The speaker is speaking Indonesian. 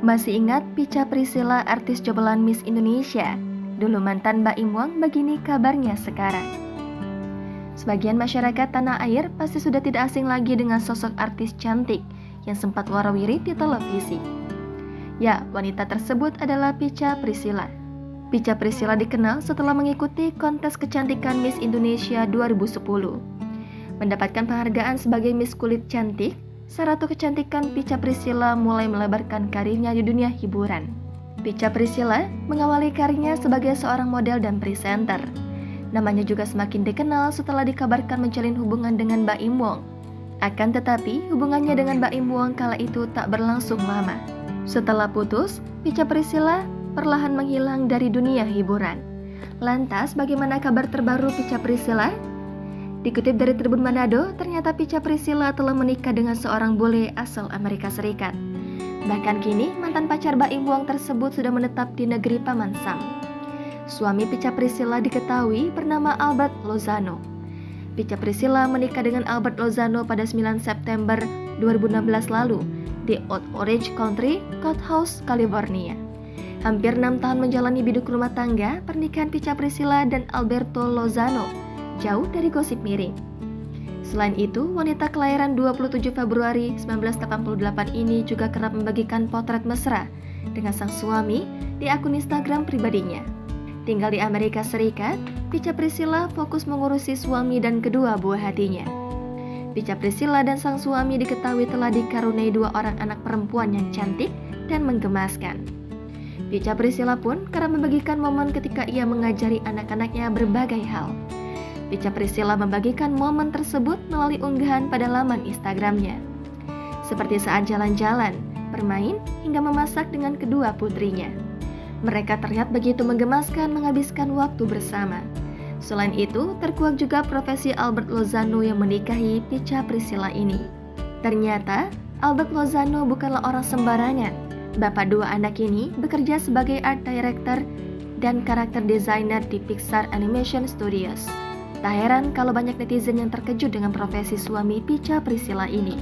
Masih ingat Picha Priscilla, artis jebolan Miss Indonesia? Dulu mantan Mbak Im Wong, begini kabarnya sekarang. Sebagian masyarakat tanah air pasti sudah tidak asing lagi dengan sosok artis cantik yang sempat warawiri di televisi. Ya, wanita tersebut adalah Picha Priscilla. Picha Priscilla dikenal setelah mengikuti kontes kecantikan Miss Indonesia 2010. Mendapatkan penghargaan sebagai Miss Kulit Cantik, Ratu kecantikan Picha Priscilla mulai melebarkan karirnya di dunia hiburan. Picha Priscilla mengawali karirnya sebagai seorang model dan presenter. Namanya juga semakin dikenal setelah dikabarkan menjalin hubungan dengan Mbak Im Wong. Akan tetapi, hubungannya dengan Mbak Im Wong kala itu tak berlangsung lama. Setelah putus, Picha Priscilla perlahan menghilang dari dunia hiburan. Lantas, bagaimana kabar terbaru Picha Priscilla? Dikutip dari Tribun Manado, ternyata Picha Priscilla telah menikah dengan seorang bule asal Amerika Serikat. Bahkan kini, mantan pacar Mbak Im Wong tersebut sudah menetap di negeri Paman Sam. Suami Picha Priscilla diketahui bernama Albert Lozano. Picha Priscilla menikah dengan Albert Lozano pada 9 September 2016 lalu di Old Orange Country Courthouse, California. Hampir 6 tahun menjalani biduk rumah tangga, pernikahan Picha Priscilla dan Alberto Lozano jauh dari gosip miring. Selain itu, wanita kelahiran 27 Februari 1988 ini juga kerap membagikan potret mesra dengan sang suami di akun Instagram pribadinya. Tinggal di Amerika Serikat, Picha Priscilla fokus mengurusi suami dan kedua buah hatinya. Picha Priscilla dan sang suami diketahui telah dikaruniai 2 orang anak perempuan yang cantik dan menggemaskan. Picha Priscilla pun kerap membagikan momen ketika ia mengajari anak-anaknya berbagai hal. Picha Priscilla membagikan momen tersebut melalui unggahan pada laman Instagramnya. Seperti saat jalan-jalan, bermain, hingga memasak dengan kedua putrinya. Mereka terlihat begitu menggemaskan menghabiskan waktu bersama. Selain itu, terkuak juga profesi Albert Lozano yang menikahi Picha Priscilla ini. Ternyata, Albert Lozano bukanlah orang sembarangan. Bapak 2 anak ini bekerja sebagai art director dan karakter designer di Pixar Animation Studios. Tak heran kalau banyak netizen yang terkejut dengan profesi suami Picha Priscilla ini.